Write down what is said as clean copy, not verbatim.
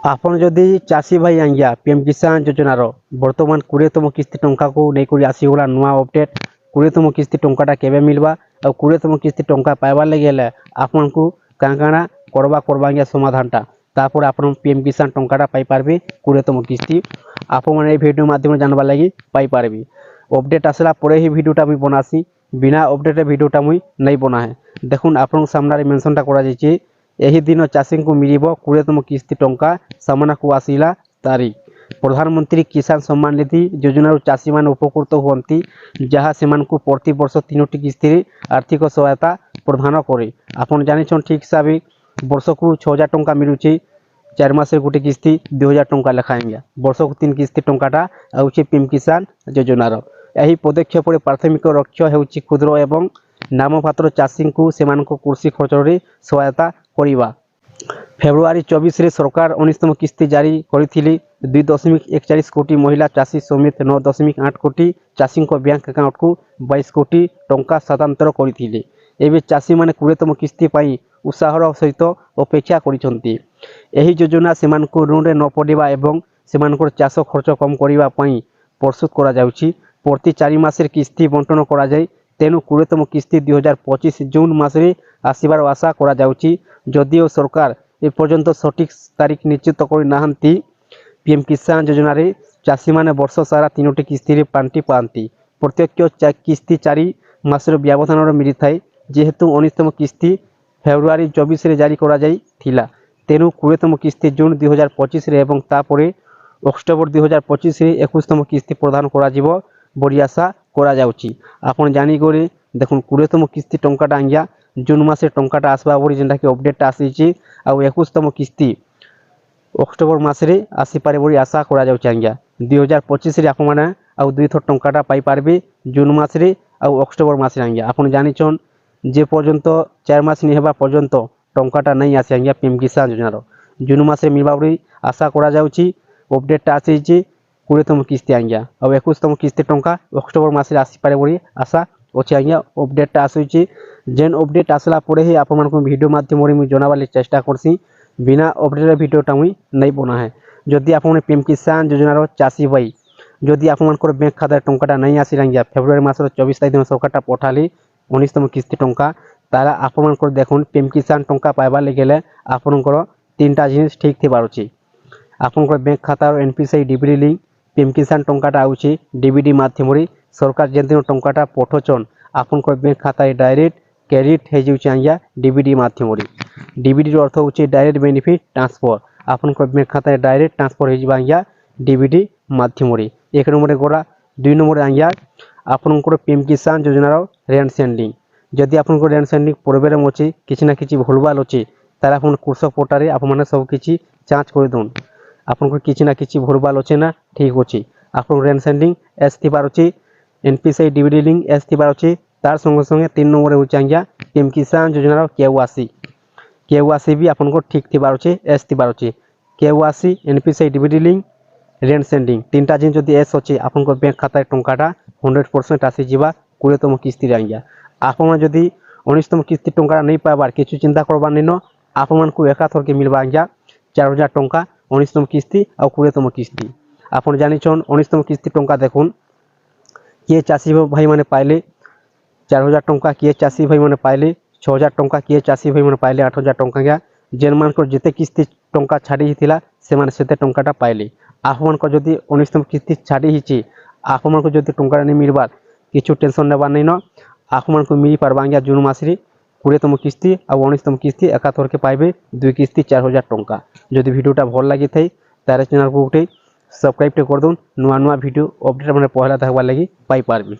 आपण जदि चाषी भाई आज्ञा पीएम किसान योजनार बर्तमान 20तम किस्ती टंका को नहीं आसीगला नुआ अपडेट 20तम किस्ती टंकाटा केबे मिलवा और 20तम किस्ती टंका पाइबार लगे हेले आपन को काण काण करबा समाधानटा तापर आपन पीएम किसान टंकाटा पाई पारबे 20तम किस्ती आपन माने भिडियो माध्यम जानबा लगी पाई पारबे। अपडेट आसला परे ही भिडियोटा मुई बनासी बिना अपडेट भिडियोटा मुई नहीं बना है। देखुन आपन सामने मेंशनटा करा जायछि एही दिन चाषी को मिलिबो 20तम किस्ती टंका सामना को आसिला तारीख। प्रधानमंत्री किसान सम्मान निधि योजनार चाषी मान उपकृत हुअंती जहाँ सेमानकु प्रति वर्ष 3टी किस्ती आर्थिक सहायता प्रदान करे। आपन जानिछन ठीक हिसाब वर्ष को 6000 टंका मिलुछि 4 मास गोटे किस्ती 2000 टंका लेखाएंगे वर्ष को 3 किस्ती टंकाटा आउछि पीएम किसान योजनार। यही पदक्षेप प्राथमिक लक्ष्य हेउछि क्षुद्र एवं नाममात्र चाषी को सेमानक कृषि खर्चरे सहायता करिबा। फेब्रुआरी 24 रे सरकार 19तम किस्ती जारी करिथिले 2.41 कोटी महिला चाषी समेत 9.8 कोटी चाषी बैंक अकाउंट को 22 कोटी टंका हस्तांतर करिथिले। एबे चाषी माने 20तम किस्ती पाई उत्साहर सहित अपेक्षा करिसंती। एही योजना सेमानक ऋण रे न पड़िबा एवं सेमानकर चाष खर्च कम करिबा पाई प्रस्तुत करा जाउछि। प्रति 4 मासर किस्ती बंटन करा जाय तेणु 20तम किस्ती 2025 जून मासरे आसिबार आशा करा जाउछि। जदिओ सरकार एपर्यंत सठिक तारीख निश्चित कर नाहंती पीएम किसान योजना रे चाषी माने वर्ष सारा 3टी किस्ती रे पांटी पांती। प्रत्येक किस्ती 4 मासर व्यवधान मिली थाए जेहेतु 19तम किस्ती फेब्रुआरी 24 रे जारी करा जाई थिला तेणु 20तम किस्ती जून 2025 रे एवं तापरे अक्टोबर 2025 रे 21तम किस्ती प्रदान करा जिवो बड़ी आशा करा जाउछि। आपण जानि गरे देखुन 20तम किस्ती टंकाटा आज्ञा जून मासे टंकाटा आसबा बोली जेनटा कि अपडेट आसीछि आ 21तम किस्ती अक्टोबर मासरे आसी पारे बोली आशा करा जाउछि। आज्ञा 2025 रे आपण माने आ दुई थर टंकाटा पाई पारबे जून मासरे आ अक्टोबर मासरे। आज्ञा आपण जानिछन जे पर्यंत 4 मास नि हेबा पर्यंत टंकाटा नहीं आसी आज्ञा पीएम किसान योजनार जून मासरे मिलबा बोली आशा करा जाउछि। अपडेट आसीछि 20तम किस्ती आज्ञा आ 21तम किस्ती टंका अक्टोबर मासरे आसी पारे बोली आशा अच्छे। आज्ञा अपडेट आसुछि जेन अपडेट आसला परे ही आपण मानक वीडियो माध्यम रे मुई जनाबाली चेष्टा करसी बिना अपडेट वीडियोटा मुई नहीं बना है। जदि आपण पीएम किसान योजनार चाषी भाई जदि आपण मानकर बैंक खाता टंकाटा नहीं आसी आज्ञा फेब्रुआरी मासर 24 तारिख दिन सरकारटा पठाली 19तम किस्ती टंका तारा आपण मानकर देखुन पीएम किसान टंका पाइबा लगेले आपनकर 3टा जिनिस ठीक थिबार अछि। आपनकर बैंक खातार एनपीसीआई डीबीडी लिंक पीएम किसान टंकाटा आउछि डीबीडी माध्यम रे सरकार जेन दिन टंकाटा पठोचन आपनकर बैंक खाता डायरेक्ट क्रेडिट हे जाउछि आज्ञा डीबीडी माध्यम रे। डीबीडी अर्थ होछि डायरेक्ट बेनिफिट ट्रांसफर आपनकर बैंक खाता डायरेक्ट ट्रांसफर हे जिबा आज्ञा डीबीडी माध्यम रे। एक नंबर गोरा 2 नंबर आज्ञा आपनकर पीएम किसान योजनार रेंट सेंडिंग जदि आपनकर रेंट सेंडिंग प्रोब्लेम अछि किछि ना किछि भूलभाल अछि तारा आपन कृषक पोर्टल रे आपन माने सब किछि जांच कर दोन आपनकर किछि ना किछि भूलभाल अछि ना ठीक अछि आपन रेंट सेंडिंग एस थिबार अछि एनपीसीआई डीबीडी लिंक एस थिबार अछि तार संगे संगे 3 नंबर होछि आज्ञा पीएम किसान योजनार केवासी भी आपनको ठीक थिबार अछि एस थिबार अछि केवासी एनपीसीआई डीबीडी लिंक रेंट सेंडिंग 3टा जिन जदि एस अछि आपनको बैंक खाता टंकाटा 100% आसी जिबा 20तम किस्ती रे आज्ञा। आपण जदि 19तम किस्ती टंका नहीं पाइबार किछु चिंता करबार नैनो आपण मानकु एकाथर के मिलबा आज्ञा 4000 टंका 19तम किस्ती आ 20तम किस्ती। आपण जानिछन 19तम किस्ती टंका देखुन किए चाषी भाई माने पाइले 4000 टंका किए चाषी भाई माने पाइले 6000 टंका किए चाषी भाई माने पाइले 8000 टंका जेन मानकर जेते किस्ती टंका छाड़ी हिथिला से माने सेते टंकाटा पाइले। आपण मानकर जदि 19तम किस्ती छाड़ी हिची आपण मानकर जदि टंका नहीं मिलबार किछु टेंशन नेबा नैनो आपण मानकर मिल पारबा आज्ञा जून मासरे 20तम किस्ती आ 19तम किस्ती एकाथर के पाइबे 2 किस्ती 4000 टंका। जदि वीडियोटा भल लागि थाई तारे चैनल को उठे सब्सक्राइब कर दोन नुआ नुआ वीडियो अपडेट माने पहला देखबा लागि पाई पारबे।